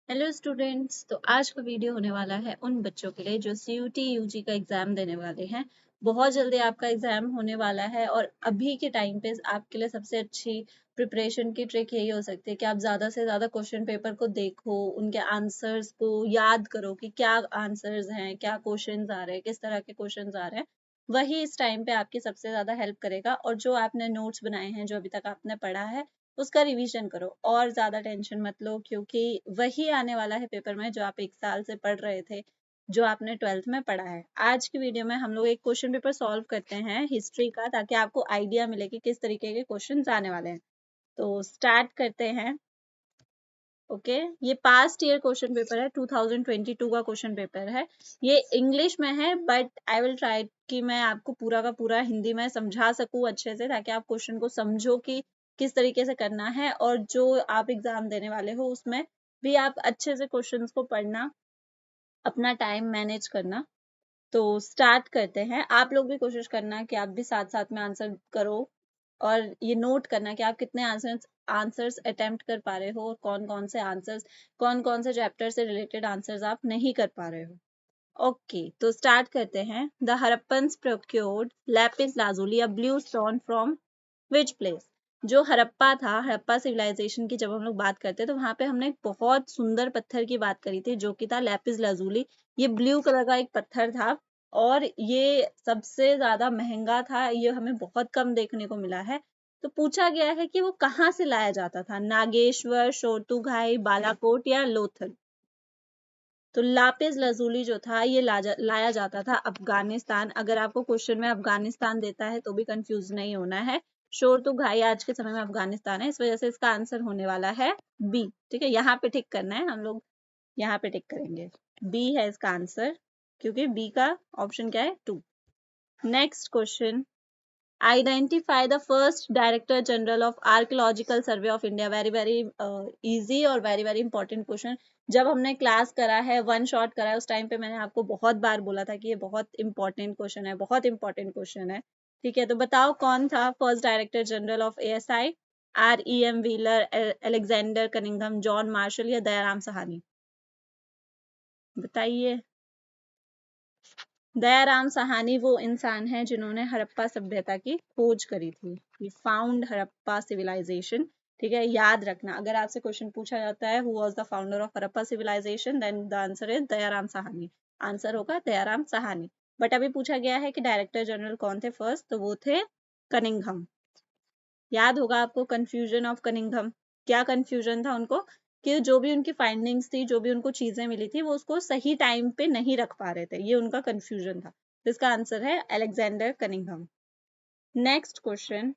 Hello students. तो आज का वीडियो होने वाला है उन बच्चों के लिए जो CUT UG का एग्जाम देने वाले हैं। बहुत जल्दी आपका एग्जाम होने वाला है और अभी के टाइम पे आपके लिए सबसे अच्छी प्रिपरेशन की ट्रिक यही हो सकती है कि आप ज़्यादा से ज़्यादा क्वेश्चन पेपर को देखो, उनके आंसर्स को याद करो कि क्या आंसर्स हैं, क्या क्वेश्चन आ रहे हैं, किस तरह के क्वेश्चन आ रहे हैं। वही इस टाइम पे आपकी सबसे ज़्यादा हेल्प करेगा। और जो आपने नोट्स बनाए हैं, जो अभी तक आपने पढ़ा है, उसका रिवीजन करो और ज्यादा टेंशन मत लो, क्योंकि वही आने वाला है पेपर में जो आप 1 साल से पढ़ रहे थे, जो आपने 12th में पढ़ा है। आज की वीडियो में हम लोग एक क्वेश्चन पेपर सॉल्व करते हैं हिस्ट्री का, ताकि आपको आइडिया मिले कि किस तरीके के क्वेश्चन आने वाले हैं। तो स्टार्ट करते हैं। ओके, ये पास्ट ईयर क्वेश्चन पेपर है, 2022 का क्वेश्चन पेपर है। ये इंग्लिश में है, बट आई विल ट्राई कि मैं आपको पूरा का पूरा हिंदी में समझा सकूं अच्छे से, ताकि आप क्वेश्चन को समझो कि किस तरीके से करना है, और जो आप एग्जाम देने वाले हो उसमें भी आप अच्छे से क्वेश्चंस को पढ़ना, अपना टाइम मैनेज करना। तो स्टार्ट करते हैं। आप लोग भी कोशिश करना कि आप भी साथ साथ में आंसर करो, और ये नोट करना कि आप कितने आंसर्स अटेम्प्ट कर पा रहे हो, और कौन कौन से आंसर्स, कौन कौन से चैप्टर से रिलेटेड आंसर्स आप नहीं कर पा रहे हो। ओके, तो स्टार्ट करते हैं। The Harappans procured Lapis lazuli, a blue stone from which place. जो हड़प्पा था, हड़प्पा सिविलाइजेशन की जब हम लोग बात करते हैं, तो वहां पे हमने एक बहुत सुंदर पत्थर की बात करी थी, जो कि था लैपिस लाजुली। ये ब्लू कलर का एक पत्थर था, और ये सबसे ज्यादा महंगा था। ये हमें बहुत कम देखने को मिला है। तो पूछा गया है कि वो कहाँ से लाया जाता था, नागेश्वर, शोरतुगाई, बालाकोट या लोथल। तो लापिस lazuli जो था, ये लाया जाता था अफगानिस्तान। अगर आपको क्वेश्चन में अफगानिस्तान देता है तो भी कंफ्यूज नहीं होना है। शोर तो घाई आज के समय में अफगानिस्तान है, इस वजह से इसका आंसर होने वाला है बी। ठीक है, यहाँ पे टिक करना है, हम लोग यहाँ पे टिक करेंगे। बी है इसका आंसर, क्योंकि बी का ऑप्शन क्या है, 2। Next question. Identify the first director general of archaeological survey of India. Very very easy और वेरी वेरी इंपॉर्टेंट क्वेश्चन। जब हमने क्लास करा है, वन शॉट करा है, उस टाइम पे मैंने आपको बहुत बार बोला था कि ये बहुत इंपॉर्टेंट क्वेश्चन है, बहुत इंपॉर्टेंट क्वेश्चन है। ठीक है, तो बताओ कौन था first director general of ASI। REM wheeler, Alexander Cunningham, John Marshall या दयाराम साहनी। बताइए। दयाराम साहनी वो इंसान है जिन्होंने हड़प्पा सभ्यता की खोज करी थी। ये फाउंड हड़प्पा सिविलाइजेशन। ठीक है, याद रखना, अगर आपसे क्वेश्चन पूछा जाता है who was the founder of Harappa civilisation, then the answer is Dayaram Sahni. Answer होगा दयाराम साहनी। बट अभी पूछा गया है कि डायरेक्टर जनरल कौन थे फर्स्ट, तो वो थे कनिंघम। याद होगा आपको कंफ्यूजन ऑफ कनिंघम। क्या कंफ्यूजन था उनको, कि जो भी उनकी फाइंडिंग्स थी, जो भी उनको चीजें मिली थी, वो उसको सही टाइम पे नहीं रख पा रहे थे, ये उनका कंफ्यूजन था। तो इसका आंसर है Alexander Cunningham. Next question.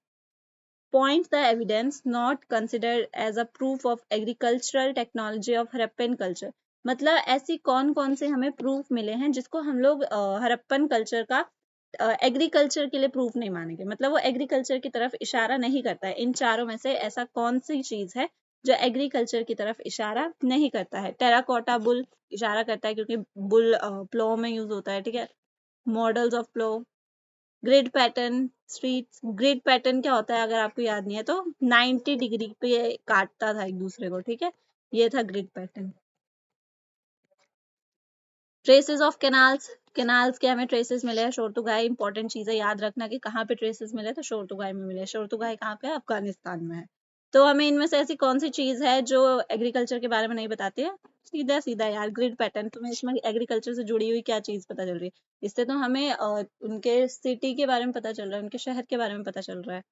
Point the evidence not considered as a proof of agricultural technology of Harappan culture. मतलब ऐसी कौन कौन से हमें प्रूफ मिले हैं जिसको हम लोग हड़प्पन कल्चर का एग्रीकल्चर के लिए प्रूफ नहीं मानेंगे, मतलब वो एग्रीकल्चर की तरफ इशारा नहीं करता है। इन चारों में से ऐसा कौन सी चीज है जो एग्रीकल्चर की तरफ इशारा नहीं करता है। टेराकोटा बुल इशारा करता है, क्योंकि बुल प्लो में यूज होता है। ठीक है, models of plough. Grid pattern, street grid pattern क्या होता है, अगर आपको याद नहीं है तो 90 डिग्री पे ये काटता था एक दूसरे को। ठीक है, ये था grid pattern. Traces of canals, canals के हमें ट्रेसेस मिले हैं शोरतुगाई। इंपॉर्टेंट चीज है, याद रखना कि कहाँ पे ट्रेसेस मिले, तो शोरतुगाई में मिले। शोरतुगाई कहाँ पे है, अफगानिस्तान में है। तो हमें इनमें से ऐसी कौन सी चीज है जो एग्रीकल्चर के बारे में नहीं बताती है। सीधा सीधा यार, ग्रिड पैटर्न। तुम्हें इसमें एग्रीकल्चर से जुड़ी हुई क्या चीज पता चल रही है, इससे तो हमें उनके सिटी के बारे में पता चल रहा है, उनके शहर के बारे में पता चल रहा है।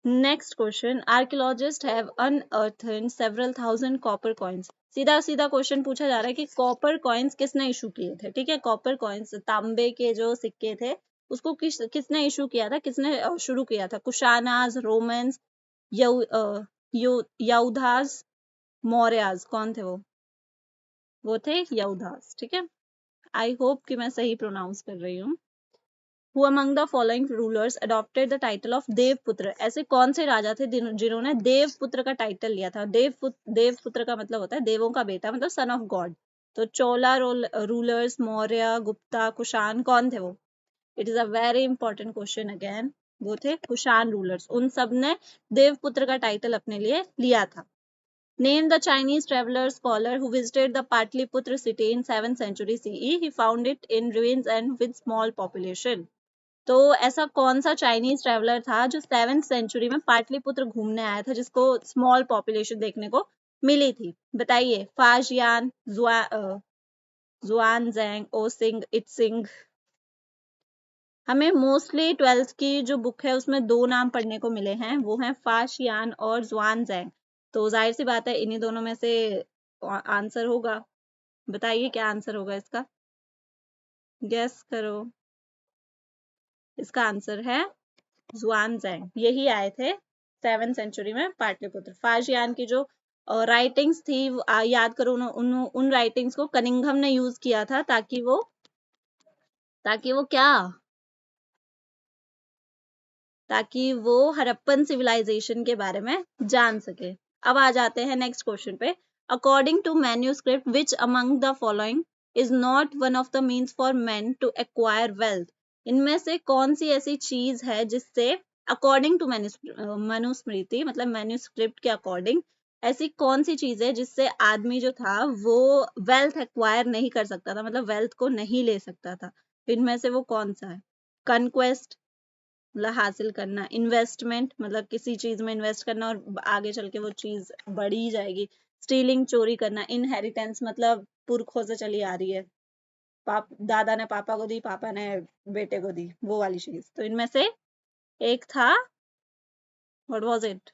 Next question. Archaeologist have unearthed several thousand copper coins. सीधा सीधा क्वेश्चन पूछा जा रहा है कि कॉपर कॉइन्स किसने इशू किए थे। ठीक है, कॉपर कॉइन्स, तांबे के जो सिक्के थे, उसको किसने इशू किया था, किसने शुरू किया था। कुशानाज, रोमन्स, यौधास, मौर्याज। कौन थे वो थे यौधास। ठीक है, आई होप कि मैं सही प्रोनाउंस कर रही हूँ। Who among the following rulers adopted the title of देवपुत्र। ऐसे कौन से राजा थे जिन्होंने देवपुत्र का टाइटल लिया था। देवपुत्र का मतलब होता है देवों का बेटा, मतलब सन ऑफ गॉड। तो चोला रूलर्स, मौर्य, गुप्ता, कुषाण, कौन थे वो। It is a very important question again. वो थे कुषाण रूलर्स, उन सब ने देवपुत्र का टाइटल अपने लिए लिया था। Name the Chinese traveler scholar who visited the Patliputra city in 7th century CE. He found it in ruins and with small population. तो ऐसा कौन सा चाइनीज ट्रेवलर था जो 7th सेंचुरी में पाटलिपुत्र घूमने आया था जिसको स्मॉल पॉपुलेशन देखने को मिली थी? बताइए। फाजियान, जुआनजैंग, ओसिंग, इटसिंग। हमें मोस्टली 12th की जो बुक है उसमें दो नाम पढ़ने को मिले हैं, वो हैं फाशियान और जुआनजैंग। तो जाहिर सी बात है इन्हीं दोनों में से आंसर होगा। बताइए क्या आंसर होगा इसका, गेस करो। इसका आंसर है जुआनजैंग। यही आए थे 7th सेंचुरी में पाटलिपुत्र। फाजियान की जो राइटिंग्स थी याद करो, उन राइटिंग्स को कनिंघम ने यूज किया था ताकि वो क्या, ताकि वो हड़प्पन सिविलाइजेशन के बारे में जान सके। अब आ जाते हैं नेक्स्ट क्वेश्चन पे। According to manuscript which among the following is not one of the means for man to acquire wealth? इनमें से कौन सी ऐसी चीज है जिससे, अकॉर्डिंग टू मनुस्मृति मतलब मैन्यूस्क्रिप्ट के अकॉर्डिंग, ऐसी कौन सी चीज है जिससे आदमी जो था वो वेल्थ एक्वायर नहीं कर सकता था, मतलब वेल्थ को नहीं ले सकता था? इनमें से वो कौन सा है? कनक्वेस्ट मतलब हासिल करना, इन्वेस्टमेंट मतलब किसी चीज में इन्वेस्ट करना और आगे चल के वो चीज बढ़ी जाएगी, स्टीलिंग चोरी करना, इनहेरिटेंस मतलब पुरखों से चली आ रही है, दादा ने पापा को दी, पापा ने बेटे को दी, वो वाली चीज। तो इनमें से एक था, व्हाट वाज इट?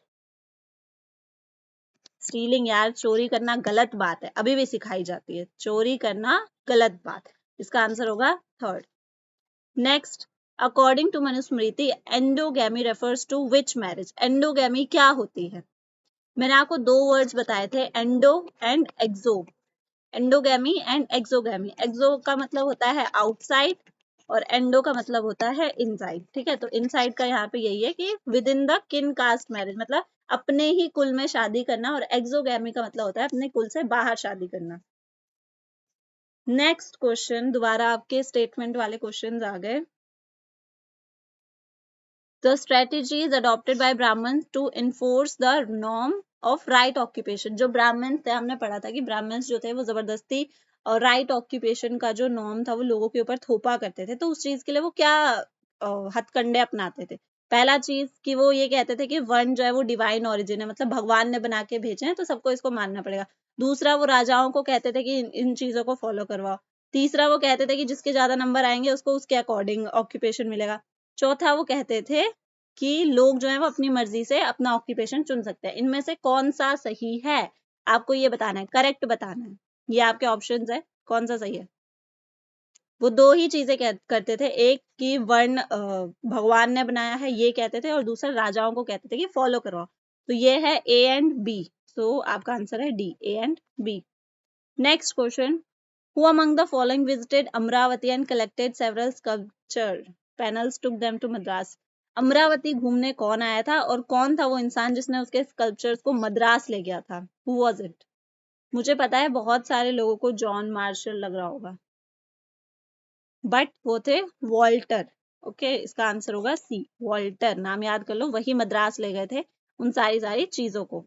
स्टीलिंग। यार चोरी करना गलत बात है, अभी भी सिखाई जाती है, चोरी करना गलत बात। इसका आंसर होगा third. Next, according to Manusmriti endogamy refers to which marriage? Endogamy क्या होती है? मैंने आपको दो वर्ड्स बताए थे, endo and exo. Endogamy and exogamy. Exo का मतलब होता है आउटसाइड और एंडो का मतलब होता है इनसाइड। ठीक है, तो इनसाइड का यहाँ पे यही है कि विद इन द किन कास्ट मैरिज, मतलब अपने ही कुल में शादी करना, और एक्सोगैमी का मतलब होता है अपने कुल से बाहर शादी करना। नेक्स्ट क्वेश्चन, दोबारा आपके स्टेटमेंट वाले क्वेश्चंस आ गए। The strategies adopted by Brahmins to enforce the norm of right occupation। जो ब्राह्मण्स थे, हमने पढ़ा था कि ब्राह्मण्स जो थे वो जबरदस्ती और राइट ऑक्यूपेशन का जो नॉर्म था वो लोगों के ऊपर थोपा करते थे। तो उस चीज के लिए वो क्या हथकंडे अपनाते थे? पहला चीज कि वो ये कहते थे कि वर्ण जो है वो डिवाइन ओरिजिन है, मतलब भगवान ने बना के भेजे हैं तो सबको इसको मानना पड़ेगा। दूसरा, वो राजाओं को कहते थे कि इन चीजों को फॉलो करवाओ। तीसरा, वो कहते थे कि जिसके ज्यादा नंबर आएंगे उसको उसके अकॉर्डिंग ऑक्यूपेशन मिलेगा। चौथा, वो कहते थे कि लोग जो है वो अपनी मर्जी से अपना ऑक्यूपेशन चुन सकते हैं। इनमें से कौन सा सही है आपको ये बताना है, करेक्ट बताना है। ये आपके ऑप्शंस है, कौन सा सही है? वो दो ही चीजें करते थे, एक कि वर्ण भगवान ने बनाया है ये कहते थे, और दूसरा राजाओं को कहते थे कि फॉलो करो। तो ये है ए एंड बी। सो आपका आंसर है D, A and B. Next question, who among the following visited Amravati and collected several sculpture panels took them to Madras? Amravati घूमने कौन आया था और कौन था वो इंसान जिसने उसके स्कल्पचर्स को मद्रास ले गया था? Who was it? मुझे पता है बहुत सारे लोगों को जॉन मार्शल लग रहा होगा, बट वो थे वॉल्टर। ओके, इसका आंसर होगा सी, वॉल्टर। नाम याद कर लो, वही मद्रास ले गए थे उन सारी चीजों को।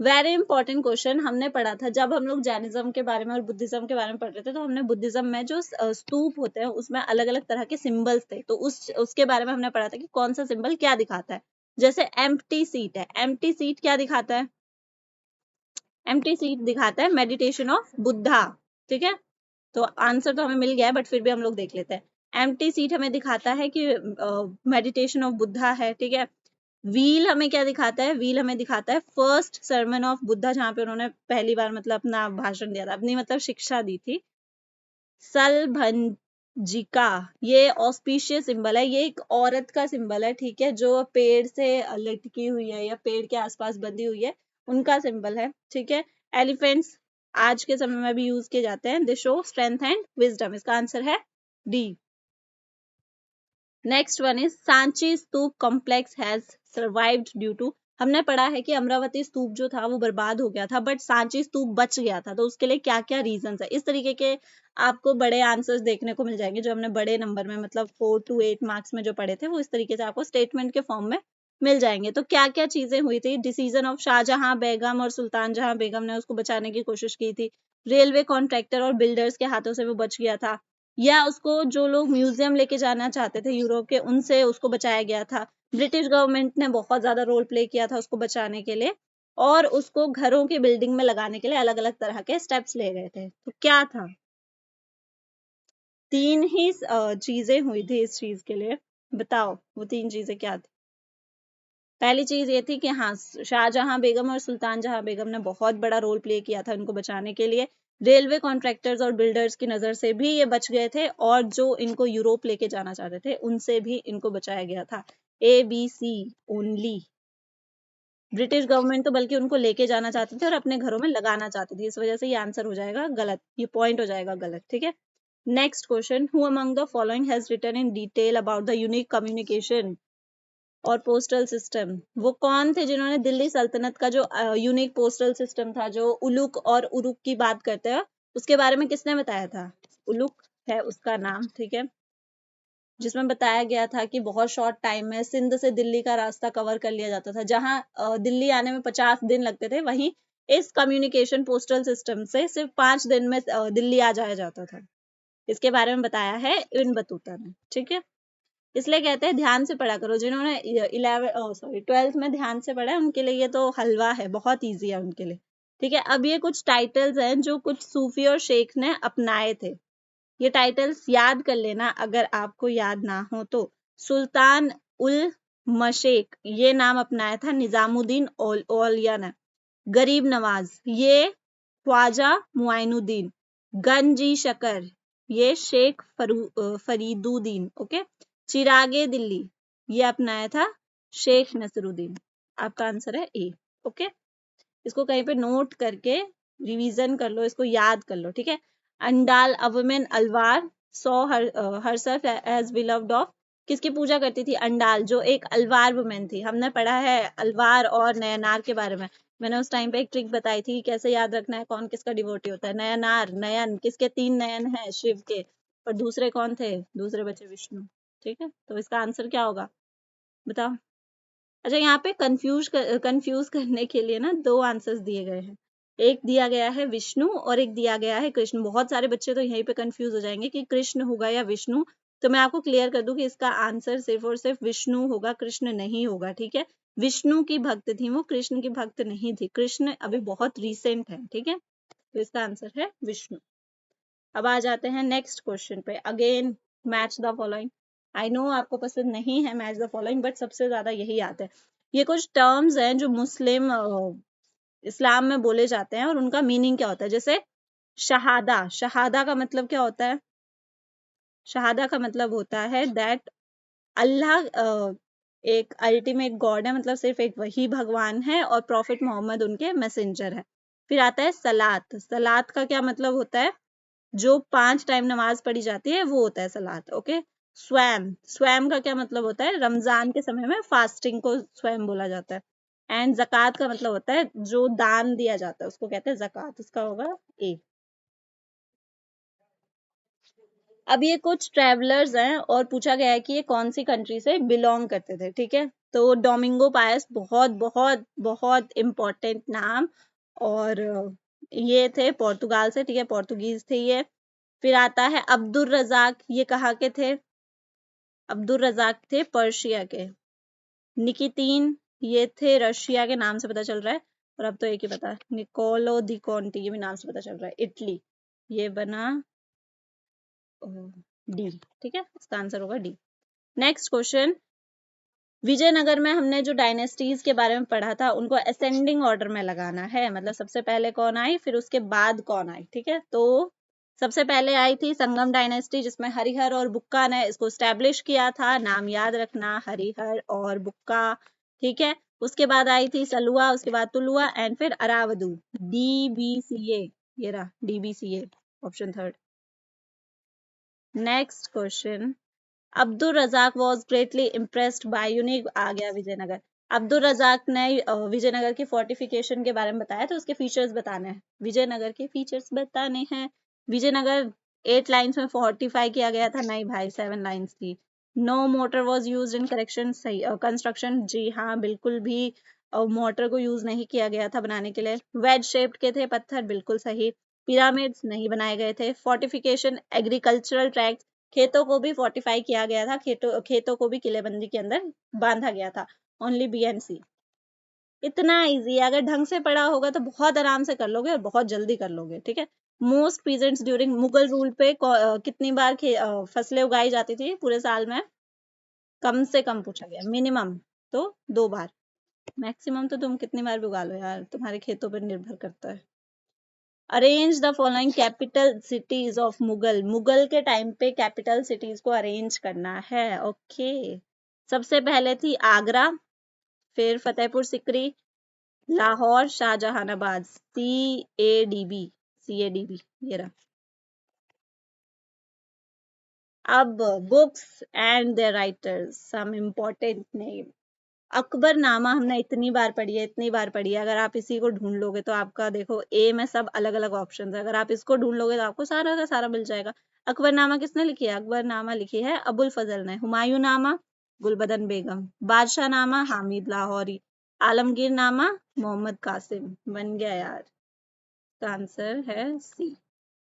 वेरी इंपॉर्टेंट क्वेश्चन, हमने पढ़ा था जब हम लोग जैनिज्म के बारे में और बुद्धिज्म के बारे में पढ़ रहे थे, तो हमने बुद्धिज्म में जो स्तूप होते हैं उसमें अलग अलग तरह के सिंबल्स थे, तो उसके बारे में हमने पढ़ा था कि कौन सा सिंबल क्या दिखाता है। जैसे एम्प्टी सीट है, एम्प्टी सीट क्या दिखाता है? एम्प्टी सीट दिखाता है मेडिटेशन ऑफ बुद्धा। ठीक है, तो आंसर तो हमें मिल गया है बट फिर भी हम लोग देख लेते हैं। एम्प्टी सीट हमें दिखाता है कि मेडिटेशन ऑफ बुद्धा है। ठीक है, व्हील हमें क्या दिखाता है? व्हील हमें दिखाता है फर्स्ट सर्मन ऑफ बुद्धा, जहां पे उन्होंने पहली बार मतलब अपना भाषण दिया था, अपनी मतलब शिक्षा दी थी। सलभंजिका, ये ऑस्पिशियस सिंबल है, ये एक औरत का सिंबल है। ठीक है, जो पेड़ से लटकी हुई है या पेड़ के आसपास बंधी हुई है, उनका सिंबल है। ठीक है, एलिफेंट्स आज के समय में भी यूज किए जाते हैं, they show strength and wisdom. इसका आंसर है D. Next one is Sanchi stupa complex has survived due to. हमने पढ़ा है कि अमरावती स्तूप जो था वो बर्बाद हो गया था, बट सांची स्तूप बच गया था, तो उसके लिए क्या क्या रीजंस है? इस तरीके के आपको बड़े आंसर्स देखने को मिल जाएंगे जो हमने बड़े नंबर में मतलब 4 to 8 मार्क्स में जो पढ़े थे, वो इस तरीके से आपको स्टेटमेंट के फॉर्म में मिल जाएंगे। तो क्या क्या चीजें हुई थी? डिसीजन ऑफ शाहजहां बेगम और सुल्तान जहां बेगम ने उसको बचाने की कोशिश की थी। रेलवे कॉन्ट्रैक्टर और बिल्डर्स के हाथों से वो बच गया था, या उसको जो लोग म्यूजियम लेके जाना चाहते थे यूरोप के, उनसे उसको बचाया गया था। ब्रिटिश गवर्नमेंट ने बहुत ज्यादा रोल प्ले किया था उसको बचाने के लिए, और उसको घरों की बिल्डिंग में लगाने के लिए अलग अलग तरह के स्टेप्स ले गए थे। तो क्या था? 3 ही चीजें हुई थी इस चीज के लिए। बताओ वो 3 चीजें क्या थी? पहली चीज ये थी कि हाँ, शाहजहां बेगम और सुल्तान जहां बेगम ने बहुत बड़ा रोल प्ले किया था उनको बचाने के लिए। रेलवे कॉन्ट्रैक्टर्स और बिल्डर्स की नजर से भी ये बच गए थे, और जो इनको यूरोप लेके जाना चाहते थे उनसे भी इनको बचाया गया था। ABC only. ब्रिटिश गवर्नमेंट तो बल्कि उनको लेके जाना चाहती थी और अपने घरों में लगाना चाहती थी, इस वजह से ये आंसर हो जाएगा गलत, ये पॉइंट हो जाएगा गलत। ठीक है, next question, who among the following has written in detail about the unique communication और पोस्टल सिस्टम? वो कौन थे जिन्होंने दिल्ली सल्तनत का जो यूनिक पोस्टल सिस्टम था, जो उलुक और उरुक की बात करते हैं, उसके बारे में किसने बताया था? उलुक है उसका नाम, ठीक है, जिसमें बताया गया था कि बहुत शॉर्ट टाइम में सिंध से दिल्ली का रास्ता कवर कर लिया जाता था। जहां दिल्ली आने में 50 दिन लगते थे, वहीं इस कम्युनिकेशन पोस्टल सिस्टम से सिर्फ 5 दिन में दिल्ली आ जाया जाता था। इसके बारे में बताया है इब्न बतूता ने। ठीक है, इसलिए कहते हैं ध्यान से पढ़ा करो। जिन्होंने 12th में ध्यान से पढ़ा है उनके लिए ये तो हलवा है, बहुत ईजी है उनके लिए। ठीक है, अब ये कुछ टाइटल्स हैं जो कुछ सूफी और शेख ने अपनाए थे। ये टाइटल्स याद कर लेना अगर आपको याद ना हो तो। सुल्तान उल मशेक, ये नाम अपनाया था निजामुद्दीन औलिया ने। गरीब नवाज, ये ख्वाजा मुआइनुद्दीन। गंजी शकर, ये शेख फरीदुद्दीन। ओके, चिरागे दिल्ली, ये अपनाया था शेख नसरुद्दीन। आपका आंसर है ए। ओके, इसको कहीं पे नोट करके रिवीजन कर लो, इसको याद कर लो। ठीक है, अंडाल अवमेन अलवार सो हरसफ एज बिलव्ड ऑफ, किसकी पूजा करती थी? अंडाल, जो एक अलवार वुमेन थी। हमने पढ़ा है अलवार और नयनार के बारे में। मैंने उस टाइम पे एक ट्रिक बताई थी कैसे याद रखना है कौन किसका डिवोटी होता है। नयनार, नयन, किसके 3 नयन है? शिव के। और दूसरे कौन थे? दूसरे बचे विष्णु। ठीक है, तो इसका आंसर क्या होगा बताओ? अच्छा, यहाँ पे कंफ्यूज करने के लिए ना 2 आंसर्स दिए गए हैं। एक दिया गया है विष्णु और एक दिया गया है कृष्ण। बहुत सारे बच्चे तो यहीं पे कंफ्यूज हो जाएंगे कि कृष्ण होगा या विष्णु। तो मैं आपको क्लियर कर दूं कि इसका आंसर सिर्फ और सिर्फ विष्णु होगा, कृष्ण नहीं होगा। ठीक है, विष्णु की भक्त थी वो, कृष्ण की भक्त नहीं थी। कृष्ण अभी बहुत रिसेंट है। ठीक है, तो इसका आंसर है विष्णु। अब आ जाते हैं नेक्स्ट क्वेश्चन पे। Again match the following. I know आपको पसंद नहीं है मैच द फॉलोइंग, बट सबसे ज्यादा यही आता है। ये कुछ टर्म्स हैं जो मुस्लिम इस्लाम में बोले जाते हैं और उनका मीनिंग क्या होता है। जैसे शहादा, शहादा का मतलब क्या होता है? शहादा का मतलब होता है दैट अल्लाह एक अल्टीमेट गॉड है, मतलब सिर्फ एक वही भगवान है और प्रॉफिट मोहम्मद उनके मैसेंजर है। फिर आता है सलात। सलात का क्या मतलब होता है? जो 5 टाइम नमाज पढ़ी जाती है वो होता है सलात। ओके, स्वयं, स्वयं का क्या मतलब होता है? रमजान के समय में फास्टिंग को स्वयं बोला जाता है। एंड जक़ात का मतलब होता है जो दान दिया जाता है उसको कहते हैं जक़ात। इसका होगा ए। अब ये कुछ ट्रेवलर्स हैं और पूछा गया है कि ये कौन सी कंट्री से बिलोंग करते थे। ठीक है, तो डोमिंगो पायस, बहुत बहुत बहुत इम्पोर्टेंट नाम, और ये थे पोर्तुगाल से। ठीक है, पोर्तुगीज थे ये। फिर आता है अब्दुल रजाक, ये कहाँ के थे? अब्दुल रजाक थे पर्शिया के। निकितीन, ये थे रशिया के, नाम से पता चल रहा है। और अब तो एक ही पता है, निकोलो दी कॉन्टी, ये भी नाम से पता चल रहा है, इटली। ये बना डी। ठीक है, इसका आंसर होगा डी। नेक्स्ट क्वेश्चन, विजयनगर में हमने जो डायनेस्टीज के बारे में पढ़ा था उनको असेंडिंग ऑर्डर में लगाना है, मतलब सबसे पहले कौन आई फिर उसके बाद कौन आई। ठीक है, तो सबसे पहले आई थी संगम डायनेस्टी, जिसमें हरिहर और बुक्का ने इसको स्टैब्लिश किया था। नाम याद रखना, हरिहर और बुक्का। ठीक है, उसके बाद आई थी सलुआ, उसके बाद तुलुआ, एंड फिर अरावदू। DBCA, ये रहा DBCA, option third. Next question, Abdul Razzaq was greatly impressed by unique, आ गया विजयनगर। अब्दुल रजाक ने विजयनगर की फोर्टिफिकेशन के बारे में बताया, तो उसके फीचर्स बताने हैं। विजयनगर के फीचर्स बताने हैं। विजयनगर 8 लाइन्स में फोर्टिफाई किया गया था। नहीं भाई, 7 लाइन्स थी। No motor was used in correction, सही। कंस्ट्रक्शन, जी हाँ, बिल्कुल भी मोटर को यूज नहीं किया गया था बनाने के लिए। वेज शेप्ड के थे पत्थर, बिल्कुल सही। पिरामिड्स नहीं बनाए गए थे। फोर्टिफिकेशन, एग्रीकल्चरल ट्रैक्ट, खेतों को भी फोर्टिफाई किया गया था, खेतों को भी किलेबंदी के अंदर बांधा गया था। ओनली बी एंड सी। इतना इजी है, अगर ढंग से पढ़ा होगा तो बहुत आराम से कर लोगे और बहुत जल्दी कर लोगे, ठीक है। Most peasants during Mughal rule पे कितनी बार फसलें उगाई जाती थी पूरे साल में? कम से कम पूछा गया, मिनिमम तो 2 बार, मैक्सिमम तो तुम कितनी बार भी उगा लो यार, तुम्हारे खेतों पर निर्भर करता है। Arrange the following capital cities of Mughal, Mughal के टाइम पे कैपिटल सिटीज को अरेंज करना है, ओके। सबसे पहले थी आगरा, फिर फतेहपुर सिकरी, लाहौर, शाहजहानाबाद। CADB ये रहा। अब books and the writers, some important name. Akbarnama हमने इतनी बार पढ़ी है, इतनी बार पढ़ी है, अगर आप इसी को ढूंढ लोगे तो आपका देखो ए में सब अलग अलग ऑप्शन है, अगर आप इसको ढूंढ लोगे तो आपको सारा का सारा मिल जाएगा। अकबरनामा किसने लिखी है? अकबरनामा लिखी है अबुल फजल ने। हुमायूं नामा, गुलबदन बेगम। बादशाह नामा, हामिद लाहौरी। आलमगीर नामा, मोहम्मद कासिम। बन गया यार, इसका आंसर है सी,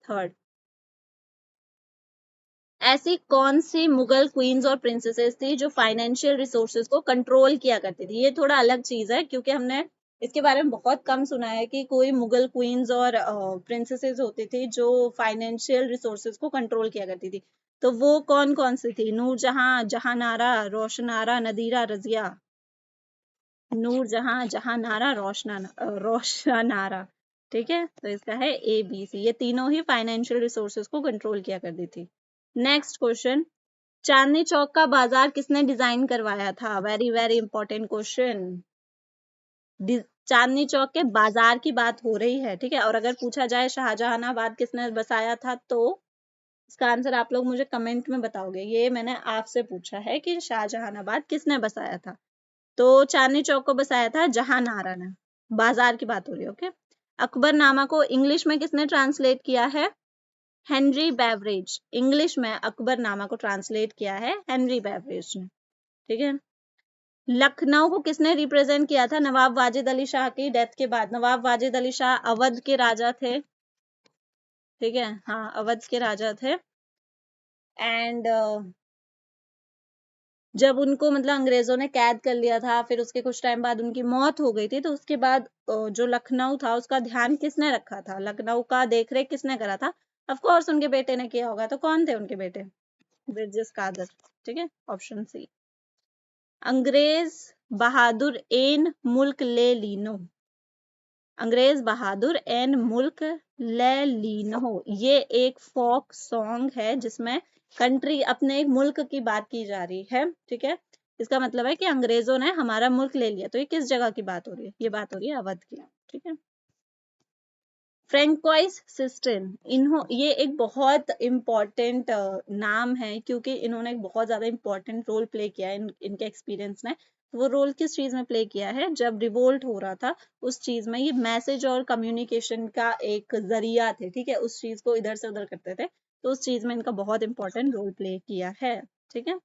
थर्ड। ऐसी कौन सी मुगल क्वींस और प्रिंसेसेस थी जो फाइनेंशियल रिसोर्सेज को कंट्रोल किया करती थी? ये थोड़ा अलग चीज है, क्योंकि हमने इसके बारे में बहुत कम सुना है कि कोई मुगल क्वींस और प्रिंसेसेस होती थी जो फाइनेंशियल रिसोर्सेज को कंट्रोल किया करती थी। तो वो कौन कौन सी थी? नूरजहां, जहानारा, रोशनारा, नदीरा, रजिया। नूरजहां, जहानारा, रोशनारा, ठीक है। तो इसका है ABC, ये तीनों ही फाइनेंशियल रिसोर्सेज को कंट्रोल किया करती थी। नेक्स्ट क्वेश्चन, चांदनी चौक का बाजार किसने डिजाइन करवाया था? Very very important question. Chandni Chowk के बाजार की बात हो रही है, ठीक है। और अगर पूछा जाए शाहजहानाबाद किसने बसाया था, तो इसका आंसर आप लोग मुझे कमेंट में बताओगे। ये मैंने आपसे पूछा है कि शाहजहानाबाद किसने बसाया था, तो चांदनी चौक को बसाया था जहानारा ने। बाजार की बात हो रही है, ओके। अकबरनामा को इंग्लिश में किसने ट्रांसलेट किया है? Henry beverage. इंग्लिश में अकबरनामा को ट्रांसलेट किया है हेनरी बेवरेज ने, ठीक है। लखनऊ को किसने रिप्रेजेंट किया था नवाब वाजिद अली शाह की डेथ के बाद? नवाब वाजिद अली शाह अवध के राजा थे, ठीक है, हाँ, अवध के राजा थे। एंड जब उनको मतलब अंग्रेजों ने कैद कर लिया था, फिर उसके कुछ टाइम बाद उनकी मौत हो गई थी, तो उसके बाद जो लखनऊ था उसका ध्यान किसने रखा था? लखनऊ का देखरेख किसने करा था? ऑफ कोर्स उनके बेटे ने किया होगा, तो कौन थे उनके बेटे? ब्रिजेश कादर, ठीक है, ऑप्शन सी। अंग्रेज बहादुर एन मुल्क ले लीनो, अंग्रेज बहादुर एन मुल्क ले लीनो, ये एक फोक सॉन्ग है जिसमें कंट्री, अपने एक मुल्क की बात की जा रही है, ठीक है। इसका मतलब है कि अंग्रेजों ने हमारा मुल्क ले लिया, तो ये किस जगह की बात हो रही है? ये बात हो रही है अवध की, ठीक है। फ्रेंकोइस सिस्टम, ये एक बहुत इम्पॉर्टेंट नाम है, क्योंकि इन्होंने एक बहुत ज्यादा इम्पोर्टेंट रोल प्ले किया है इनके एक्सपीरियंस ने। वो रोल किस चीज में प्ले किया है? जब रिवोल्ट हो रहा था उस चीज में ये मैसेज और कम्युनिकेशन का एक जरिया थे, ठीक है, उस चीज को इधर से उधर करते थे, तो उस चीज में इनका बहुत इंपॉर्टेंट रोल प्ले किया है, ठीक है।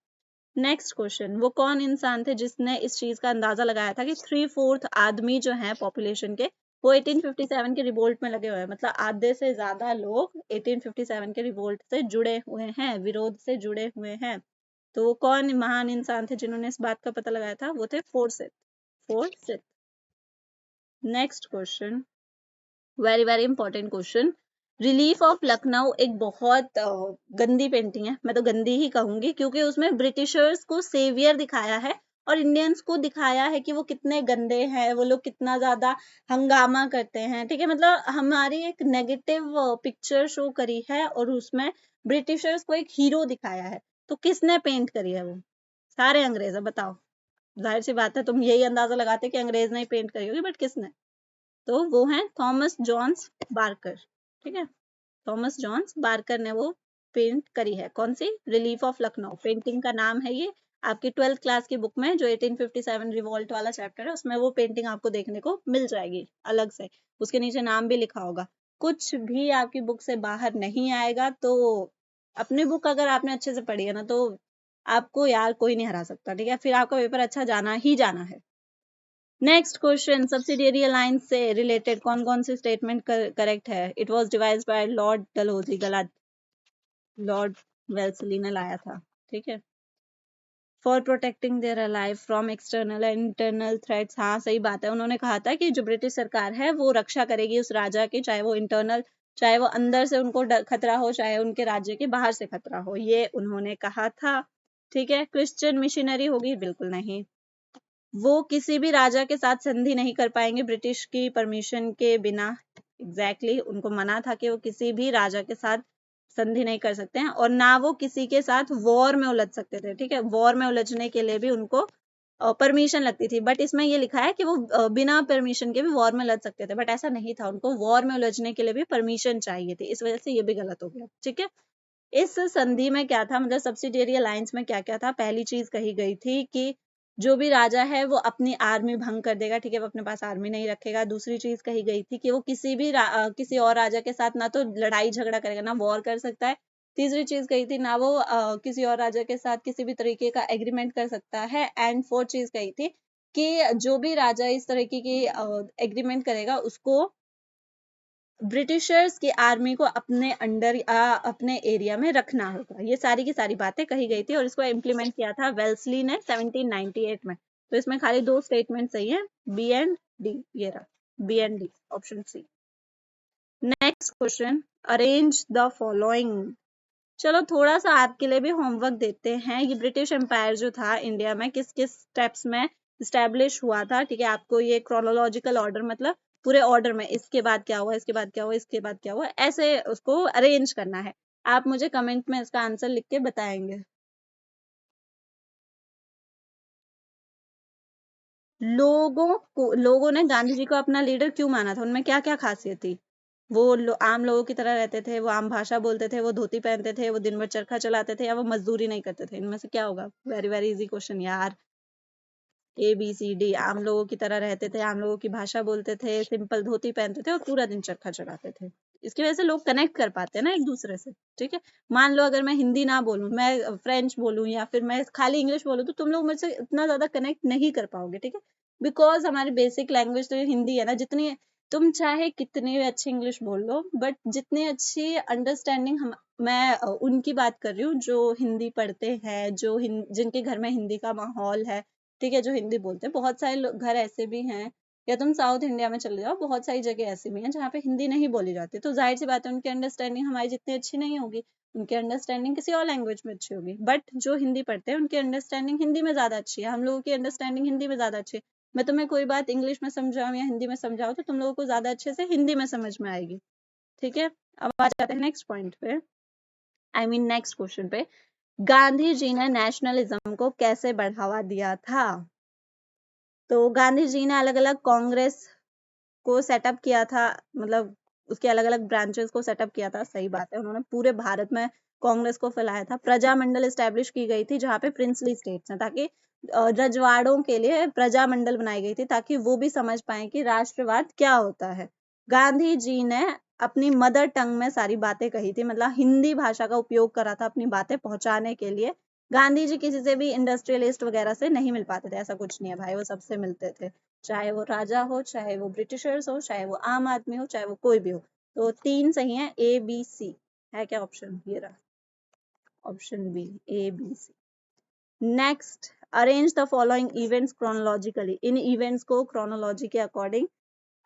नेक्स्ट क्वेश्चन, वो कौन इंसान थे जिसने इस चीज का अंदाजा लगाया था कि 3/4 आदमी जो है पॉपुलेशन के, वो 1857 के रिवोल्ट में लगे हुए हैं, मतलब आधे से ज्यादा लोग 1857 के रिवोल्ट से जुड़े हुए हैं, विरोध से जुड़े हुए हैं। तो वो कौन महान इंसान थे जिन्होंने इस बात का पता लगाया था? वो थे Forsythe. Next question, very very important question. Relief of Lucknow एक बहुत गंदी पेंटिंग है, मैं तो गंदी ही कहूंगी, क्योंकि उसमें ब्रिटिशर्स को सेवियर दिखाया है और इंडियंस को दिखाया है कि वो कितने गंदे हैं, वो लोग कितना ज्यादा हंगामा करते हैं, ठीक है। मतलब हमारी एक नेगेटिव पिक्चर शो करी है और उसमें ब्रिटिशर्स को एक हीरो दिखाया है। तो किसने पेंट करी है वो? सारे अंग्रेज है, बताओ। जाहिर सी बात है तुम यही अंदाजा लगाते कि अंग्रेज ने ही पेंट करी होगी, बट किसने? तो वो है थॉमस जॉन्स बार्कर, ठीक है। थॉमस जॉन्स बार्कर ने वो पेंट करी है, कौन सी? रिलीफ ऑफ लखनऊ, पेंटिंग का नाम है ये। आपकी 12th क्लास की बुक में जो 1857 रिवॉल्ट वाला चैप्टर है उसमें वो पेंटिंग आपको देखने को मिल जाएगी अलग से, उसके नीचे नाम भी लिखा होगा। कुछ भी आपकी बुक से बाहर नहीं आएगा, तो अपनी बुक अगर आपने अच्छे से पढ़ी है ना, तो आपको यार कोई नहीं हरा सकता, ठीक है, फिर आपका पेपर अच्छा जाना ही जाना है। नेक्स्ट क्वेश्चन, सब्सिडियरी अलायंस से रिलेटेड कौन कौन सी स्टेटमेंट करेक्ट है? It was devised by Lord Dalhousie, गलत, लॉर्ड वेल्सली ने लाया था, ठीक है। For protecting their alive from external and internal threats, हाँ सही बात है, उन्होंने कहा था कि जो ब्रिटिश सरकार है वो रक्षा करेगी उस राजा की, चाहे वो इंटरनल, चाहे वो अंदर से उनको खतरा हो, चाहे उनके राज्य के बाहर से खतरा हो, ये उन्होंने कहा था, ठीक है। क्रिश्चियन मिशनरी होगी? बिल्कुल नहीं। वो किसी भी राजा के साथ संधि नहीं कर पाएंगे ब्रिटिश की परमिशन के बिना, एग्जैक्टली उनको मना था कि वो किसी भी राजा के साथ संधि नहीं कर सकते हैं, और ना वो किसी के साथ वॉर में उलझ सकते थे, ठीक है, वॉर में उलझने के लिए भी उनको परमिशन लगती थी, बट इसमें ये लिखा है कि वो बिना परमिशन के भी वॉर में उलझ सकते थे, बट ऐसा नहीं था, उनको वॉर में उलझने के लिए भी परमिशन चाहिए थी, इस वजह से ये भी गलत हो गया, ठीक है। इस संधि में क्या था, मतलब सब्सिडियरी अलायंस में क्या क्या था? पहली चीज कही गई थी कि जो भी राजा है वो अपनी आर्मी भंग कर देगा, ठीक है, वो अपने पास आर्मी नहीं रखेगा। दूसरी चीज कही गई थी कि वो किसी भी किसी और राजा के साथ ना तो लड़ाई झगड़ा करेगा, ना वॉर कर सकता है। तीसरी चीज कही थी ना वो किसी और राजा के साथ किसी भी तरीके का एग्रीमेंट कर सकता है। एंड फोर्थ चीज कही थी कि जो भी राजा इस तरीके की एग्रीमेंट करेगा उसको ब्रिटिशर्स की आर्मी को अपने अंडर अपने एरिया में रखना होगा। ये सारी की सारी बातें कही गई थी और इसको इम्प्लीमेंट किया था वेल्सली ने 1798 में। तो इसमें खाली दो स्टेटमेंट सही है, बी एंड डी, ये रहा B and D, option C. Next question, arrange the following. चलो थोड़ा सा आपके लिए भी होमवर्क देते हैं। ये ब्रिटिश एम्पायर जो था इंडिया में किस किस स्टेप्स में स्टैब्लिश हुआ था, ठीक है, आपको ये क्रोनोलॉजिकल ऑर्डर, मतलब पूरे ऑर्डर में इसके बाद क्या हुआ, इसके बाद क्या हुआ, इसके बाद क्या हुआ, ऐसे उसको अरेंज करना है। आप मुझे कमेंट में इसका आंसर लिख के बताएंगे। लोगों ने गांधी जी को अपना लीडर क्यों माना था? उनमें क्या क्या खासियत थी? वो आम लोगों की तरह रहते थे, वो आम भाषा बोलते थे, वो धोती पहनते थे, वो दिन भर चरखा चलाते थे, या वो मजदूरी नहीं करते थे? इनमें से क्या होगा? वेरी वेरी इजी क्वेश्चन यार। ए बी सी डी, आम लोगों की तरह रहते थे, आम लोगों की भाषा बोलते थे, सिंपल धोती पहनते थे और पूरा दिन चरखा चलाते थे। इसकी वजह से लोग कनेक्ट कर पाते हैं ना एक दूसरे से, ठीक है। मान लो अगर मैं हिंदी ना बोलूं, मैं फ्रेंच बोलूं या फिर मैं खाली इंग्लिश बोलूं, तो तुम लोग मुझसे इतना ज्यादा कनेक्ट नहीं कर पाओगे, ठीक है, बिकॉज हमारी बेसिक लैंग्वेज तो हिंदी है ना। जितनी तुम चाहे कितनी भी अच्छी इंग्लिश बोल लो, बट जितनी अच्छी अंडरस्टैंडिंग हम, मैं उनकी बात कर रही हूँ जो हिंदी पढ़ते हैं, जो जिनके घर में हिंदी का माहौल है, ठीक है, जो हिंदी बोलते हैं। बहुत सारे घर ऐसे भी हैं, या तुम साउथ इंडिया में चले जाओ, बहुत सारी जगह ऐसी भी हैं जहाँ पे हिंदी नहीं बोली जाती, तो जाहिर सी बात है उनकी अंडरस्टैंडिंग हमारी जितनी अच्छी नहीं होगी, उनकी अंडरस्टैंडिंग किसी और लैंग्वेज में अच्छी होगी। बट जो हिंदी पढ़ते हैं उनकी अंडरस्टैंडिंग हिंदी में ज्यादा अच्छी है, हम लोगों की अंडरस्टैंडिंग हिंदी में ज्यादा अच्छी है। मैं तुम्हें कोई बात इंग्लिश में समझाऊं या हिंदी में समझाऊं तो तुम लोगों को ज्यादा अच्छे से हिंदी में समझ में आएगी, ठीक है। अब आ जाते हैं नेक्स्ट पॉइंट पे, आई मीन नेक्स्ट क्वेश्चन पे। गांधी जी ने नेशनलिज्म को कैसे बढ़ावा दिया था? तो गांधी जी ने अलग अलग कांग्रेस को सेटअप किया था, मतलब उसके अलग अलग ब्रांचेस को सेटअप किया था, सही बात है, उन्होंने पूरे भारत में कांग्रेस को फैलाया था। प्रजामंडल एस्टेब्लिश की गई थी जहाँ पे प्रिंसली स्टेट्स हैं, ताकि रजवाड़ों के लिए प्रजामंडल बनाई गई थी ताकि वो भी समझ पाए कि राष्ट्रवाद क्या होता है। गांधी जी ने अपनी मदर टंग में सारी बातें कही थी, मतलब हिंदी भाषा का उपयोग करा था अपनी बातें पहुंचाने के लिए। गांधी जी किसी से भी इंडस्ट्रियलिस्ट वगैरह से नहीं मिल पाते थे, ऐसा कुछ नहीं है भाई, वो सबसे मिलते थे, चाहे वो राजा हो, चाहे वो ब्रिटिशर्स हो, चाहे वो आम आदमी हो, चाहे वो कोई भी हो। तो तीन सही है, ए बी सी है क्या ऑप्शन? ये रहा option B, A B C. Next, arrange the following events chronologically. इन इवेंट्स को क्रोनोलॉजी के अकॉर्डिंग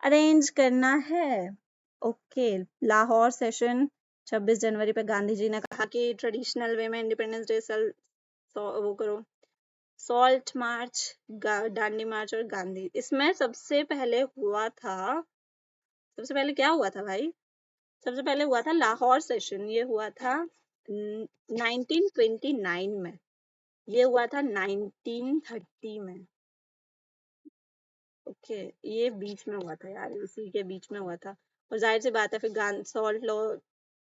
अरेंज करना है। ओके, लाहौर सेशन 26 जनवरी पे गांधी जी ने कहा कि ट्रेडिशनल वे में इंडिपेंडेंस डे वो करो। सॉल्ट मार्च, दांडी मार्च और गांधी, इसमें सबसे पहले हुआ था, सबसे पहले क्या हुआ था भाई? सबसे पहले हुआ था लाहौर सेशन, ये हुआ था 1929 में, ये हुआ था 1930 में। ओके, ये बीच में हुआ था यार, इसी के बीच में हुआ था। और जाहिर सी बात है फिर सॉल्ट लॉ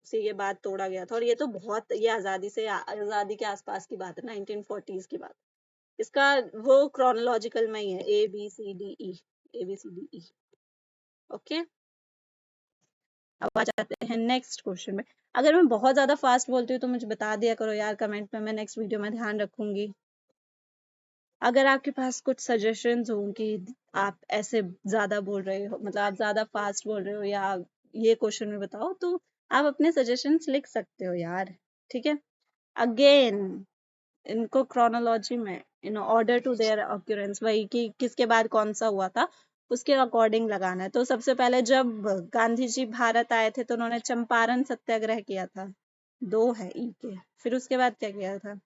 सी के बाद तोड़ा गया था, और ये तो बहुत, ये आजादी के आसपास की बात है, 1940s की बात। इसका वो क्रोनोलॉजिकल में ही है, A B C D E, A B C D E. Okay, अब आ जाते हैं नेक्स्ट क्वेश्चन में। अगर मैं बहुत ज्यादा फास्ट बोलती हूँ तो मुझे बता दिया करो यार कमेंट में, मैं नेक्स्ट वीडियो में ध्यान रखूंगी। अगर आपके पास कुछ सजेशंस हो कि आप ऐसे ज्यादा बोल रहे हो, मतलब आप ज्यादा फास्ट बोल रहे हो, या ये क्वेश्चन में बताओ, तो आप अपने सजेशंस लिख सकते हो यार, ठीक है। अगेन इनको क्रोनोलॉजी में in order to their occurrence, वही कि किसके बाद कौन सा हुआ था उसके अकॉर्डिंग लगाना है। तो सबसे पहले जब गांधी जी भारत आए थे तो उन्होंने चंपारण सत्याग्रह किया था, 2 है ई के। फिर उसके बाद क्या किया था?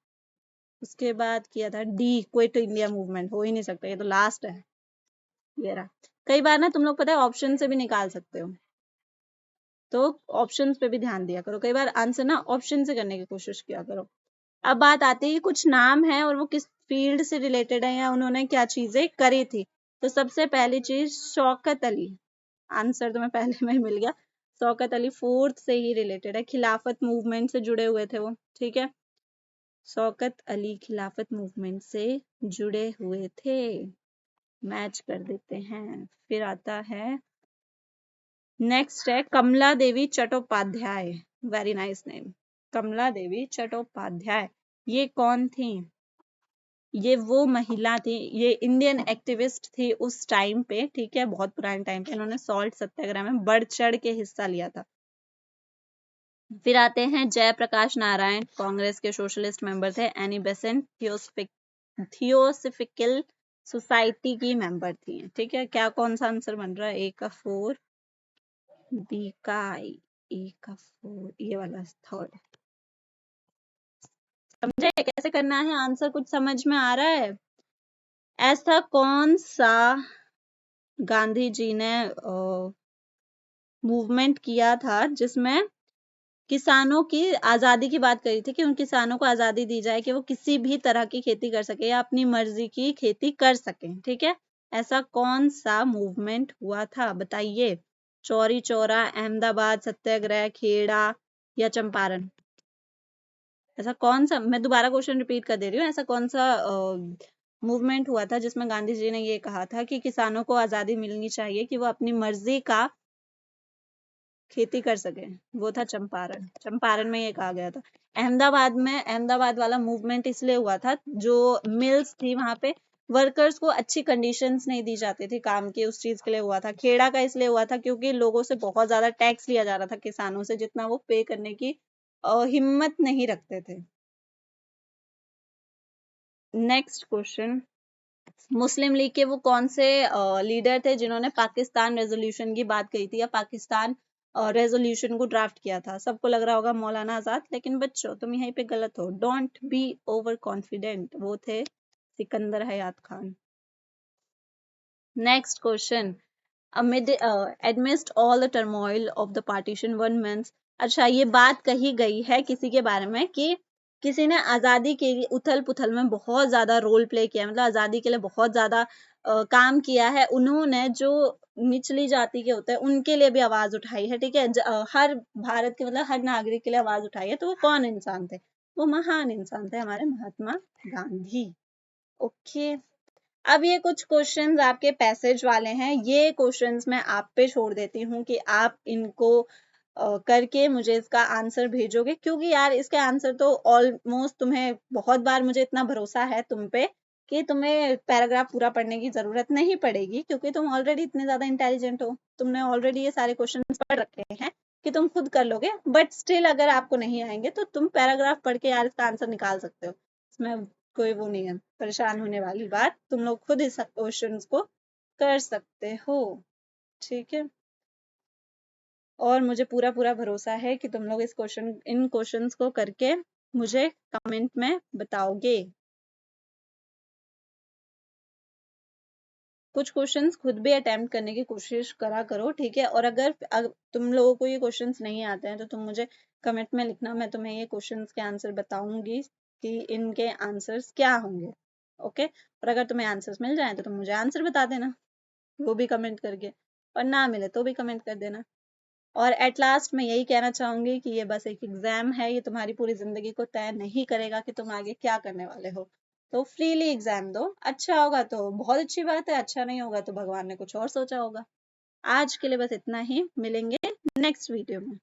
उसके बाद किया था डी, क्विट इंडिया मूवमेंट। हो ही नहीं सकता, ये तो लास्ट है। ये रहा। कई बार ना तुम लोग पता है ऑप्शन से भी निकाल सकते हो, तो ऑप्शंस पे भी ध्यान दिया करो। कई बार आंसर ना ऑप्शन से करने की कोशिश किया करो। अब बात आती है कुछ नाम है और वो किस फील्ड से रिलेटेड है या उन्होंने क्या चीजें करी थी। तो सबसे पहली चीज शौकत अली, आंसर तुम्हें पहले में ही मिल गया। शौकत अली फोर्थ से ही रिलेटेड है, खिलाफत मूवमेंट से जुड़े हुए थे वो, ठीक है। शौकत अली खिलाफत मूवमेंट से जुड़े हुए थे, मैच कर देते हैं। फिर आता है नेक्स्ट है कमला देवी चट्टोपाध्याय, वेरी नाइस नेम, कमला देवी चट्टोपाध्याय। ये कौन थी? ये वो महिला थी, ये इंडियन एक्टिविस्ट थी उस टाइम पे, ठीक है, बहुत पुराने टाइम पे। इन्होंने सॉल्ट सत्याग्रह में बढ़ चढ़ के हिस्सा लिया था। फिर आते हैं जयप्रकाश नारायण, कांग्रेस के सोशलिस्ट मेंबर थे। एनी बेसेंट थियोसफिकल सोसाइटी की मेंबर थी, ठीक है। क्या कौन सा आंसर बन रहा है? ए का 4, बी का ए का 4, ये वाला थर्ड। समझे कैसे करना है? आंसर कुछ समझ में आ रहा है? ऐसा कौन सा गांधी जी ने मूवमेंट किया था जिसमें किसानों की आजादी की बात करी थी, कि उन किसानों को आजादी दी जाए कि वो किसी भी तरह की खेती कर सके या अपनी मर्जी की खेती कर सके, ठीक है। ऐसा कौन सा मूवमेंट हुआ था बताइए? चौरी चौरा, अहमदाबाद सत्याग्रह, खेड़ा या चंपारण? ऐसा कौन सा, मैं दोबारा क्वेश्चन रिपीट कर दे रही हूँ, ऐसा कौन सा मूवमेंट हुआ था जिसमें गांधी जी ने ये कहा था कि किसानों को आजादी मिलनी चाहिए कि वो अपनी मर्जी का खेती कर सके? वो था चंपारण। चंपारण में ये कहा गया था। अहमदाबाद में, अहमदाबाद वाला मूवमेंट इसलिए हुआ था, जो मिल्स थी वहां पे वर्कर्स को अच्छी कंडीशंस नहीं दी जाती थी काम की, उस चीज के लिए हुआ था। खेड़ा का इसलिए हुआ था क्योंकि लोगों से बहुत ज्यादा टैक्स लिया जा रहा था, किसानों से, जितना वो पे करने की हिम्मत नहीं रखते थे। नेक्स्ट क्वेश्चन, मुस्लिम लीग के वो कौन से लीडर थे जिन्होंने पाकिस्तान रेजोल्यूशन की बात कही थी या पाकिस्तान रेजोल्यूशन को ड्राफ्ट किया था? सबको लग रहा होगा मौलाना आजाद, लेकिन बच्चों तुम यहीं पे गलत हो। डोंट बी ओवर कॉन्फिडेंट, वो थे Sikandar Hayat Khan. Next question, amidst all the turmoil of the partition one means, अच्छा ये बात कही गई है किसी के बारे में कि किसी ने आजादी के लिए उथल पुथल में बहुत ज्यादा रोल प्ले किया, मतलब आजादी के लिए बहुत ज्यादा काम किया है उन्होंने, जो निचली जाति के होते हैं उनके लिए भी आवाज उठाई है, ठीक है। हर भारत के, मतलब हर नागरिक के लिए आवाज उठाई है। तो वो कौन इंसान थे? वो महान इंसान थे, हमारे महात्मा गांधी। ओके, अब ये कुछ क्वेश्चंस आपके पैसेज वाले हैं, ये क्वेश्चंस मैं आप पे छोड़ देती हूँ कि आप इनको करके मुझे इसका आंसर भेजोगे, क्योंकि यार इसके आंसर तो ऑलमोस्ट तुम्हें, बहुत बार मुझे इतना भरोसा है तुम पे कि तुम्हें पैराग्राफ पूरा पढ़ने की जरूरत नहीं पड़ेगी, क्योंकि तुम ऑलरेडी इतने ज्यादा इंटेलिजेंट हो, तुमने ऑलरेडी ये सारे क्वेश्चंस पढ़ रखे हैं कि तुम खुद कर लोगे। बट स्टिल अगर आपको नहीं आएंगे तो तुम पैराग्राफ पढ़ के यार इसका आंसर निकाल सकते हो, इसमें कोई वो नहीं है परेशान होने वाली बात। तुम लोग खुद इस क्वेश्चंस को कर सकते हो, ठीक है। और मुझे पूरा पूरा भरोसा है कि तुम लोग इन क्वेश्चंस को करके मुझे कमेंट में बताओगे। कुछ क्वेश्चंस खुद भी अटेम्प्ट करने की कोशिश करा करो, ठीक है। और अगर तुम लोगों को ये क्वेश्चंस नहीं आते हैं तो तुम मुझे कमेंट में लिखना, मैं तुम्हें ये क्वेश्चंस के आंसर बताऊंगी कि इनके आंसर्स क्या होंगे, ओके। और अगर तुम्हें आंसर्स मिल जाए तो तुम मुझे आंसर बता देना, वो भी कमेंट करके, और ना मिले तो भी कमेंट कर देना। और एट लास्ट मैं यही कहना चाहूंगी कि ये बस एक एग्जाम है, ये तुम्हारी पूरी जिंदगी को तय नहीं करेगा कि तुम आगे क्या करने वाले हो। तो फ्रीली एग्जाम दो, अच्छा होगा तो बहुत अच्छी बात है, अच्छा नहीं होगा तो भगवान ने कुछ और सोचा होगा। आज के लिए बस इतना ही, मिलेंगे नेक्स्ट वीडियो में।